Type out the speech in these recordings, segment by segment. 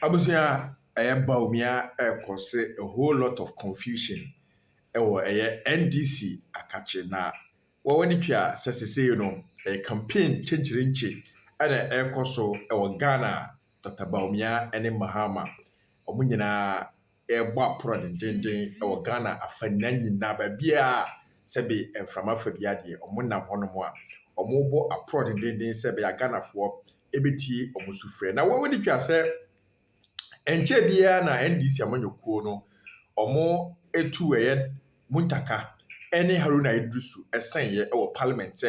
Abusia Baumia cause a whole lot of confusion. NDC akache na wawani pia sese a campaign chinchirinchi ana ekoso Ghana Dr. Baumia ene Mahama omunyina eba pro denden Ghana afanya nyina ba bia sebe emframa fa bia de omuna hono a omubo apro denden sebe ya Ghana fo ebeti omusufre na wawani pia se enche bia na NDC amanyokuo no omo etu Muntaka any Haruna Idrisu essay or parliament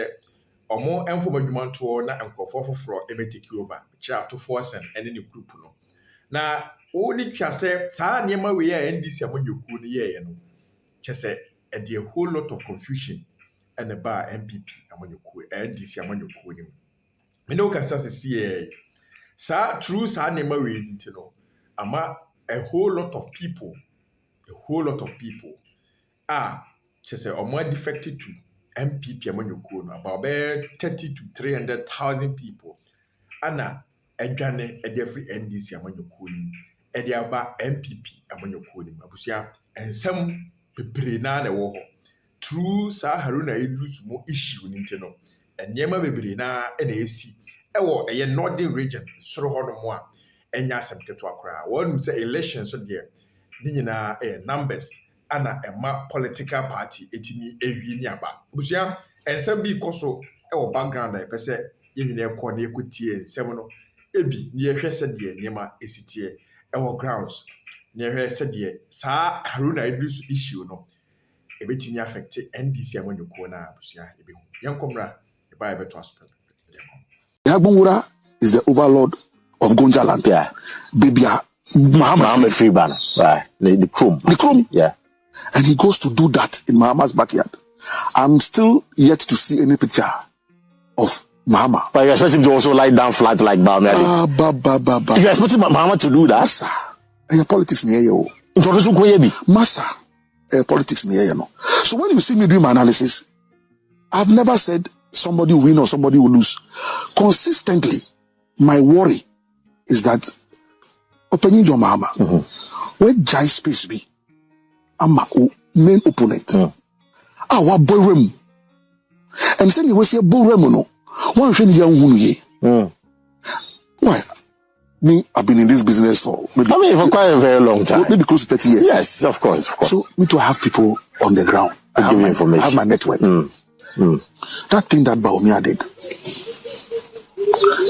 or more informal to na and for take over chair to force and any group no. Now only can say ta near we are NDC among you could ye no just say a whole lot of confusion and a bar MPP among you could NDC among you could him. Me no can say sa true sa near we didn't know ama a whole lot of people just are more defected to MPP among your about 30 to 300,000 people. Anna, Edjane, every NDC among your cooling, Ediaba MPP among your cooling, Abusia, and some Bebrina war. True Saharuna Idrus more issue in Inteno, and Yama Bebrina and AC, a northern region, Sorohonomoa, and Yasam Ketuakra. One say elections so dear, Nina numbers. Ana ema political party etimi ewie ni aba busia ensem bi koso e background e pese yini na ekọ na ekutie ensem no ebi ni ehwe se de niema esitie e grounds ni ehwe se de sa Haruna Idris issue no ebetimi affect NDC amanyoko na busia ebehu yankomra e ba ebeto aspect Yagbonwura is the overlord of Gonjaland. Yeah. Bibia Muhammad Freeman. Right. The Chrome. Yeah. And he goes to do that in Mahama's backyard. I'm still yet to see any picture of Mahama. But you're expecting him to also lie down flat like Baumia. You're expecting Mahama to do that? Massa. Politics near you. Massa. Politics near you. So when you see me doing my analysis, I've never said somebody will win or somebody will lose. Consistently, my worry is that opening your Mahama, where Jai space be, Ama main opponent. Our boy Remu. And saying you will say boy Remu no. One thing young ye. Why? Me, I've been in this business for for quite a very long time. Maybe close to 30 years. Yes, of course. So me to have people on the ground. I give you information. I have my network. That thing that Baumia did.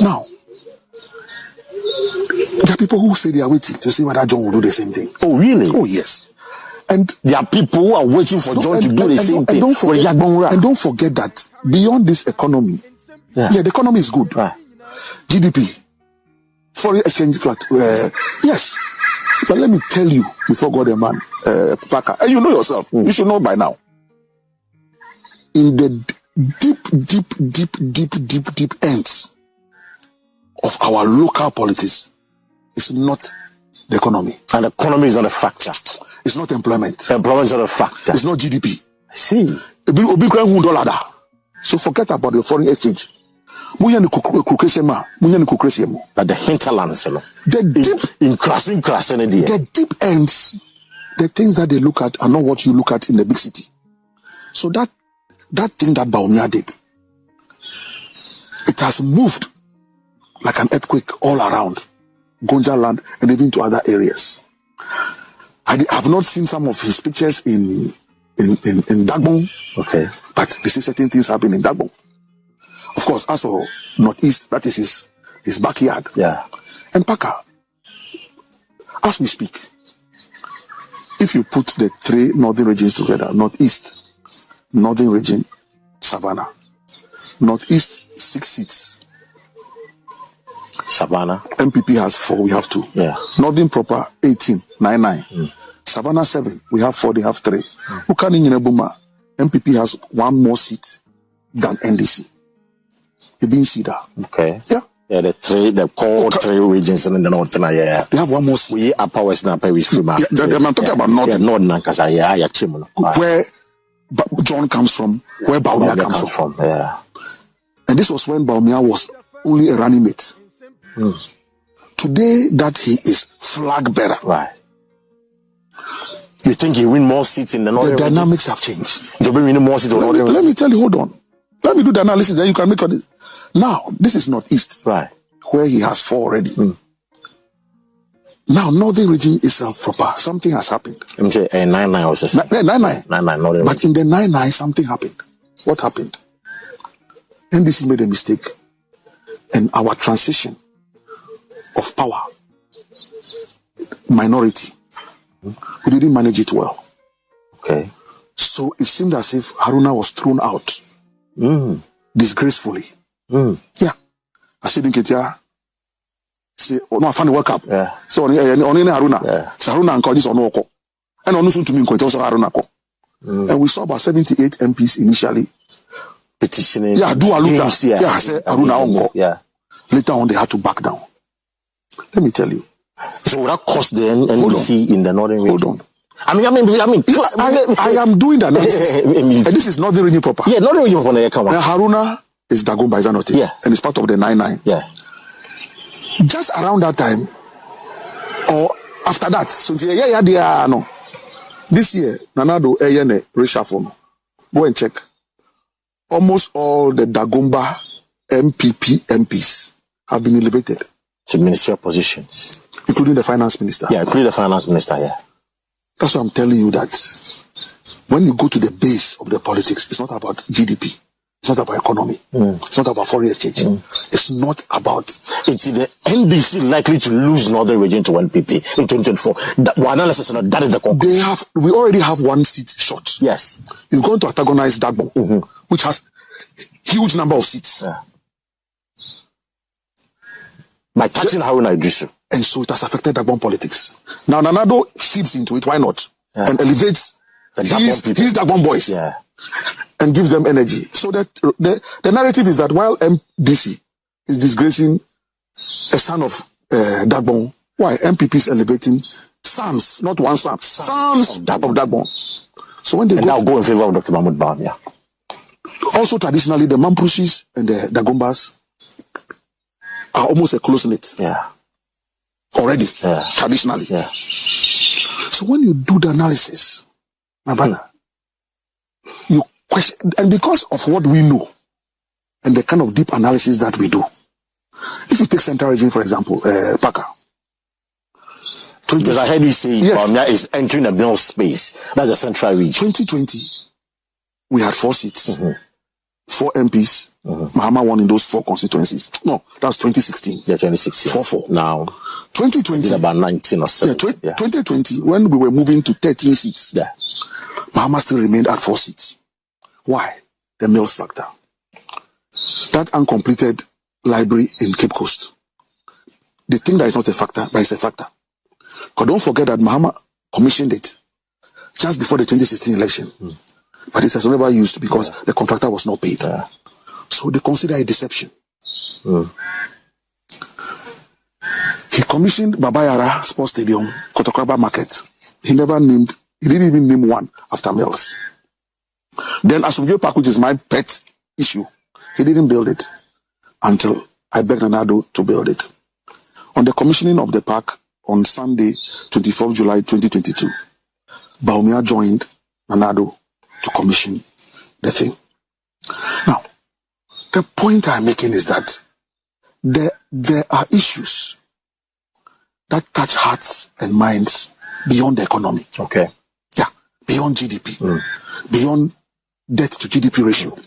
Now, there are people who say they are waiting to see whether John will do the same thing. Oh, really? Oh, yes. And there are people who are waiting for John to do the same thing. And don't forget that beyond this economy, the economy is good. Right. GDP, foreign exchange flat. Yes. But let me tell you, before God and man, Paka, and you know yourself, you should know by now. In the deep ends of our local politics, it's not the economy. And the economy is not a factor. It's not employment. Employment is not a factor. It's not GDP. I see. So forget about the foreign exchange. But the hinterlands, the deep ends, the things that they look at are not what you look at in the big city. So that thing that Baumia did, it has moved like an earthquake all around Gonjaland and even to other areas. I have not seen some of his pictures in Dagbon. Okay. But they say certain things happen in Dagbon. Of course, as for Northeast, that is his backyard. Yeah. And Paka, as we speak, if you put the three northern regions together, Northeast, Northern region, Savannah. Northeast, 6 seats. Savannah. MPP has 4, we have 2. Yeah. Northern proper, 18, 9. Savannah 7, we have 4, they have 3. Ukani Nyinebuma, MPP has 1 more seat than NDC. You didn't see that. Okay. Yeah. Yeah, the core 3 regions in the north. Yeah. They have 1 more seat. We are power snap with Freeman. I'm talking about Northern. Yeah, Northern Ankasa, where John comes from, where Baumia comes from. Yeah. And this was when Baumia was only a running mate. Today that he is flag bearer. Right. You think he win more seats in the northern The region? dynamics have changed. He'll be winning more seats in the northern Let me tell you, hold on. Let me do the analysis, then you can make it. Now, this is Northeast. Right. Where he has 4 already. Now, Northern region is self-proper. Something has happened. Let me say 9-9 was 9-9. 9-9, northern But in the 9-9, something happened. What happened? NDC made a mistake. And our transition of power, minority, we didn't manage it well. Okay. So it seemed as if Haruna was thrown out disgracefully. Yeah. I said, say, oh no, I found the World Cup. Yeah. So only Haruna. Yeah. So Haruna and this on Oko. And on to me, also Haruna. And we saw about 78 MPs initially petitioning. Yeah, do a look. I said Haruna Onko. Yeah. Later on, they had to back down. Let me tell you. So would that cost the NDC in the northern region? Hold on. I mean, I am doing the analysis. And this is northern region proper. Yeah, northern region proper. Haruna is Dagomba, is not it? Yeah. And it's part of the 9-9. Yeah. Just around that time, or after that, so no. This year, Nanado Eyene reshuffle. Go and check. Almost all the Dagomba MPP MPs have been elevated to ministerial positions, including the finance minister. Yeah, including the finance minister. Yeah. That's why I'm telling you that when you go to the base of the politics, it's not about GDP. It's not about economy. It's not about foreign exchange. It's not about... It's the NDC likely to lose northern region to NPP in 2024. Our analysis, that is the conclusion. We already have 1 seat short. Yes. You're going to antagonize Dagbon, which has huge number of seats. Yeah. By touching Haruna Iddrisu. And so it has affected Dagbon politics. Now Nanado feeds into it, why not? Yeah. And elevates his Dagbon boys. Yeah. And gives them energy. So that the narrative is that while MDC is disgracing a son of Dagbon, why MPP is elevating sons, not one son, sons of Dagbon. So when they go in favor of Dr. Mahmoud Bawumia. Yeah. Also traditionally, the Mamprushis and the Dagombas are almost a close knit. Yeah. Already. Yeah. Traditionally. Yeah. So when you do the analysis, my brother, you question, and because of what we know and the kind of deep analysis that we do, if you take Central Region, for example, Parker. Because I heard you say Bawumia is entering a middle space. That's the Central Region. 2020, we had 4 seats, 4 MPs. Mahama won in those 4 constituencies. No, that was 2016. Yeah, 2016. 4-4. Now, 2020. It's about 19 or 7. Yeah, 2020, when we were moving to 13 seats, Mahama still remained at 4 seats. Why? The Mills factor. That uncompleted library in Cape Coast. They think that is not a factor, but it's a factor. Because don't forget that Mahama commissioned it just before the 2016 election. But it has never used because the contractor was not paid. So they consider a deception. He commissioned Babayara Sports Stadium, Kotokraba Market. He didn't even name one after Mills. Then Asumjo Park, which is my pet issue, he didn't build it until I begged Nanado to build it. On the commissioning of the park on Sunday, 24th July 2022, Bawumia joined Nanado to commission the thing. Now, the point I'm making is that there are issues that touch hearts and minds beyond the economy. Okay. Yeah, beyond GDP, beyond debt to GDP ratio.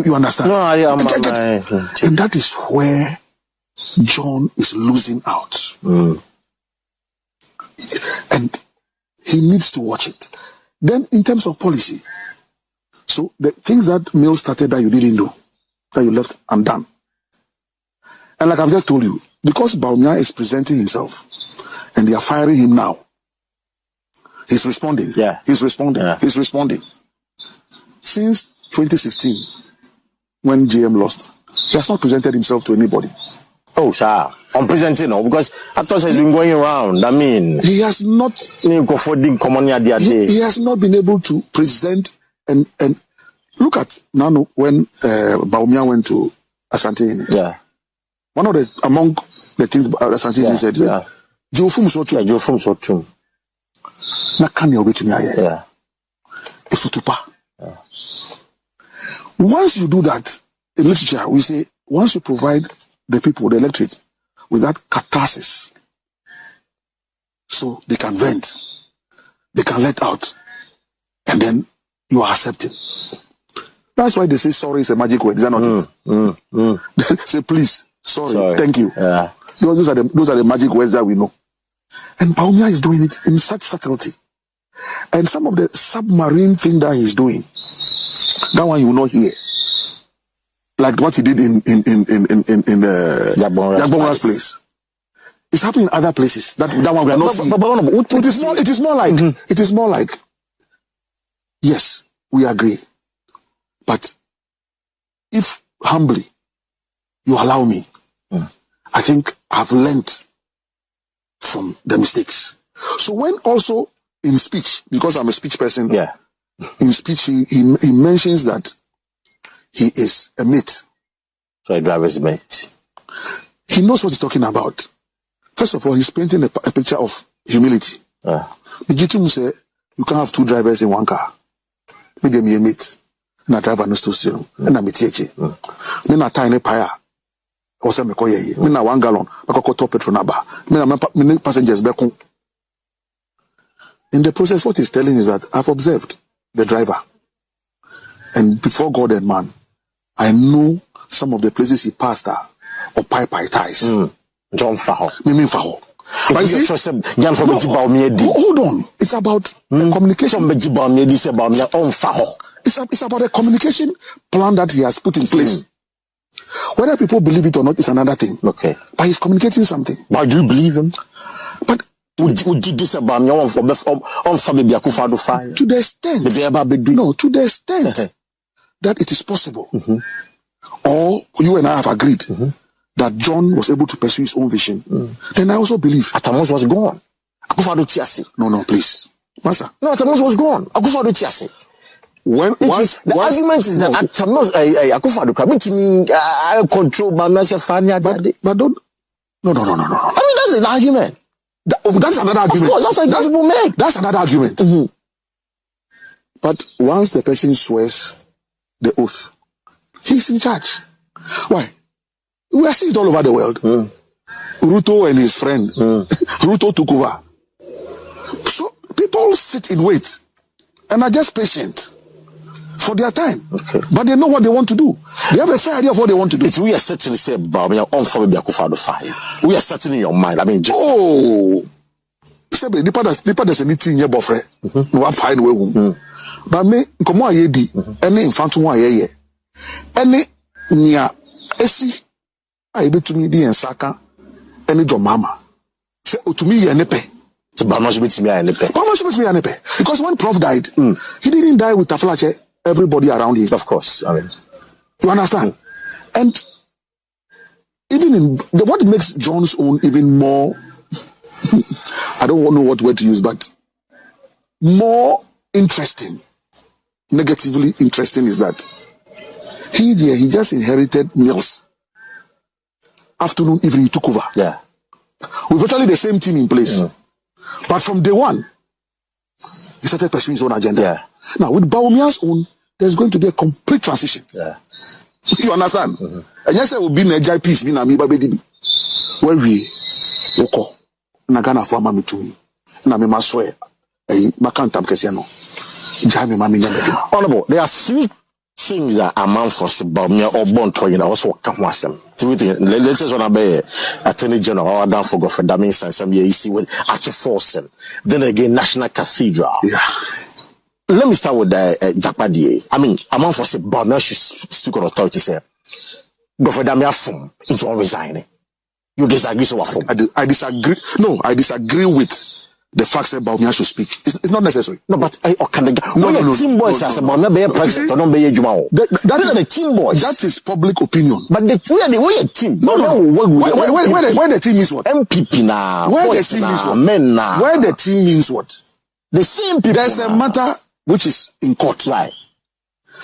You understand? No, I am. And that is where John is losing out. And he needs to watch it. Then in terms of policy, so the things that Mills started that you didn't do, that you left undone. And like I've just told you, because Bawumia is presenting himself and they are firing him now, he's responding. Yeah. He's responding. Yeah. He's responding. Since 2016, when GM lost, he has not presented himself to anybody. Oh, sir. I'm presenting now because I thought he's been going around. I mean, he has not. He has not been able to present and look at Nano when Bawumia went to Asante. Yeah. One of the among the things Santi said, Joe Fum so true. Joe Fum so true. Na can you to me? Yeah. Ifutupa. Once you do that, in literature, we say, once you provide the people, the electorate, with that catharsis, so they can vent, they can let out, and then you are accepted. That's why they say sorry is a magic word. Is that not it? Say please, sorry, thank you. Yeah. Those are the magic words that we know. And Bawumia is doing it in such subtlety. And some of the submarine thing that he's doing, that one you will not hear. Like what he did in Jagbonra's place. It's happening in other places. That one we are not seeing. It is more like, yes, we agree. But if humbly you allow me, I think I've learned from the mistakes. So when also in speech, because I'm a speech person, in speech he mentions that he is a mate. So a driver's mate. He knows what he's talking about. First of all, he's painting a picture of humility. Legitimate say you can't have two drivers in one car. Maybe me a mate. Na driver no still still. Na me tietie. Me na tiny paya. Ose me koye. Me na 1 gallon. Makoko top petrol naba. Me na passengers bekon. In the process, what he's telling is that I've observed the driver. And before God and man, I know some of the places he passed are or pipe ties. John Faho. Mimi Faho. But you see, hold on. It's about communication. It's about a communication plan that he has put in place. Whether people believe it or not is another thing. Okay. But he's communicating something. Why do you believe him? But to the extent, to the extent that it is possible, or you and I have agreed that John was able to pursue his own vision, then I also believe Atamos was gone. No, please, Master. No, Atamos was gone. The argument is that Atamos I control by myself. But don't. No. I mean, that's an argument. That's another argument. Of course, that's another argument. But once the person swears the oath, he's in charge. Why? We are seeing it all over the world. Ruto and his friend, Ruto took over. So people sit in wait and are just patient for their time. Okay. But they know what they want to do. They have a fair idea of what they want to do. We are certainly say Bawumia on for maybe Akufo-Addo fire. We are certainly in your mind. I mean, just there's anything in your boyfriend. No, I'm fine with him. But me, come on, ye any infant one ye any nia esi I be to me the ensaka any your mama say to me ye nepe. So Bawumia be to me nepe. Bawumia be to me nepe because when Prof died, he didn't die with Afolache. Everybody around him. Of course, I mean, you understand? And even in what makes John's own even more, I don't know what word to use, but more interesting, negatively interesting, is that he just inherited meals. Afternoon, evening, he took over. Yeah, with virtually the same team in place, but from day one, he started pursuing his own agenda. Yeah. Now with Bawumia's own, there's going to be a complete transition. Yeah. You understand? And yes, it will be a jai piece, where we woko Nagana for mami to me. Na me maswe bakantam kesiano. Jai me mami nyame. Honorable, there are 3 things that a man for Bawumia or born to you also come with them. Let's just want to be Attorney General or down for Godfrey. That means some year you see when actually force him. Then again, National Cathedral. Yeah. Let me start with Jakpadi. I mean, a man for Bawumia should speak on authority. Say, Godfrey Damia form into resigning. You disagree so what? I disagree. No, I disagree with the fact that Bawumia should speak. It's not necessary. No, but team boys as Bawumia be president or don't be Jumao. That is the team boys. That is public opinion. But we are the team. No. Where the team means what? MPP now. Where the team means what? Men now. Where the team means what? The same people. There's a matter which is in court. Right.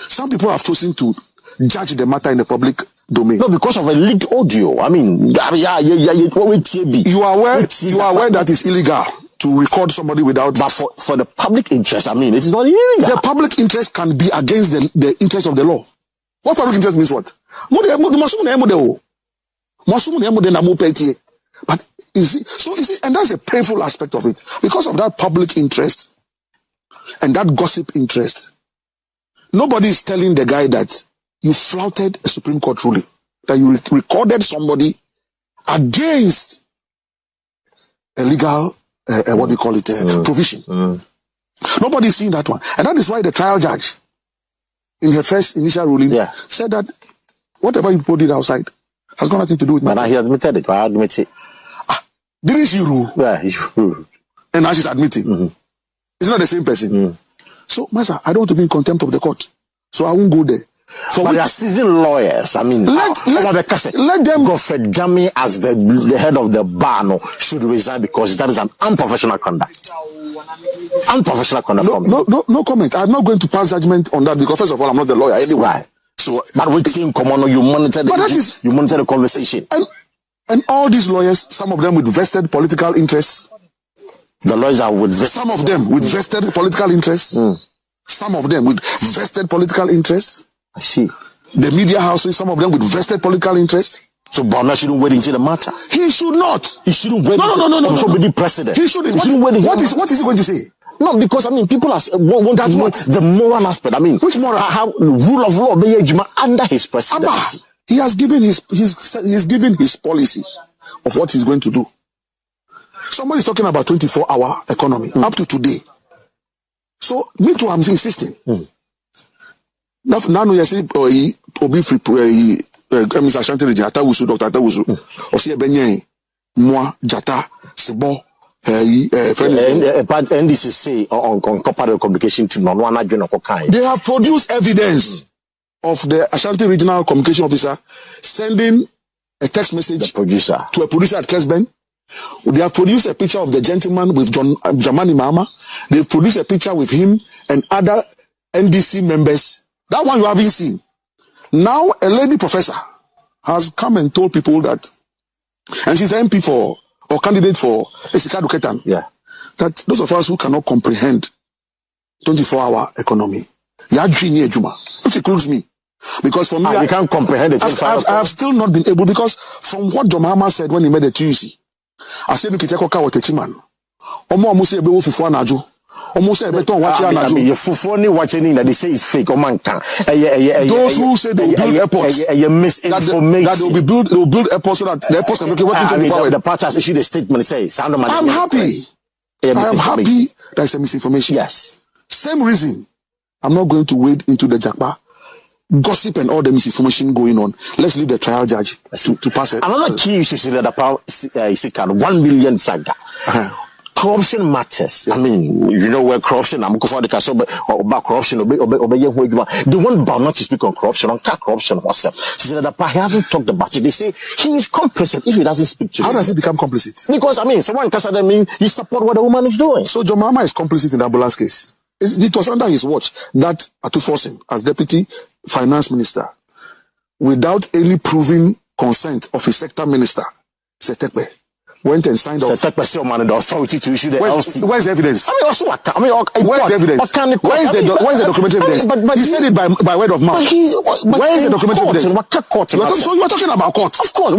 Some people have chosen to judge the matter in the public domain. No, because of a leaked audio. I mean, You are aware that it's illegal to record somebody without. But for the public interest, I mean, it is not illegal. The public interest can be against the interest of the law. What public interest means what? But you see, and that's a painful aspect of it. Because of that public interest and that gossip interest, nobody is telling the guy that you flouted a Supreme Court ruling, that you recorded somebody against a legal, what do you call it, provision. Nobody is seeing that one. And that is why the trial judge, in her first initial ruling, said that whatever you put it outside has got nothing to do with me. But now he admitted it. I admit it. Didn't she rule? Yeah, he ruled. And now she's admitting. It's not the same person. So, Master, I don't want to be in contempt of the court. So I won't go there. But they are seasoned lawyers. I mean, let them. Godfred Dame, as the head of the bar, should resign because that is an unprofessional conduct. Unprofessional conduct for me. No comment. I'm not going to pass judgment on that because, first of all, I'm not the lawyer anyway. Right. So, but with Team Komono, you monitor the conversation. And all these lawyers, some of them with vested political interests. The lawyers are with vested. Some of them with vested political interests. Some of them with vested political interests. I see. The media houses, some of them with vested political interests. So Bawumia shouldn't wait until the matter. He should not. He shouldn't wait. No. Be the president. He shouldn't. What is he going to say? No, because I mean, people want to know the moral aspect. I mean, which moral? How rule of law be under his presidency. He has given his policies of what he's going to do. Somebody's talking about 24-hour economy up to today. So me too, I'm insisting. Now you see Obi free Mr. Ashanti Region Atawusu, Dr. Atawusu, Osi Ebenye, moi Jata Sebo. NDCC on corporate communication team. They have produced evidence of the Ashanti Regional Communication Officer sending a text message to a producer at Kesben. They have produced a picture of the gentleman with Jamani Mahama. They've produced a picture with him and other NDC members. That one you haven't seen. Now a lady professor has come and told people that, and she's the MP or candidate for Esikadu Ketan, that those of us who cannot comprehend 24-hour economy, which includes me. Because for me, we can't comprehend it. I have still not been able, because from what John Mahama said when he made the TUC, I said, "Those who say they will build airports, that they will build airports so that the airports can be working the party has issued a statement and says, I'm happy. I am happy there's a misinformation. Yes. Same reason, I'm not going to wade into the Jakpa gossip and all the misinformation going on. Let's leave the trial judge to pass it. Another key issue is that about 1 million saga. Corruption matters. I mean, you know where corruption, I'm going to about corruption, they want Bawumia not to speak on corruption, on corruption herself. She said that he hasn't talked about it. They say he is complicit if he doesn't speak to How does he become complicit? Because, I mean, someone can say that mean you support what the woman is doing. So John Mahama is complicit in the ambulance case. It was under his watch that Atuforsen, as deputy finance minister, without any proven consent of his sector minister, Setekbe, went and signed off. Setekbe still managed the authority to issue the LC. Where's the evidence? Where's the evidence? Where's the documented evidence? But he said it by word of mouth. Where is the documented evidence? So you are talking about court. Of course.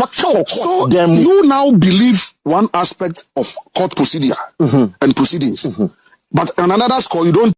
So you now believe one aspect of court procedure and proceedings. But on another score, you don't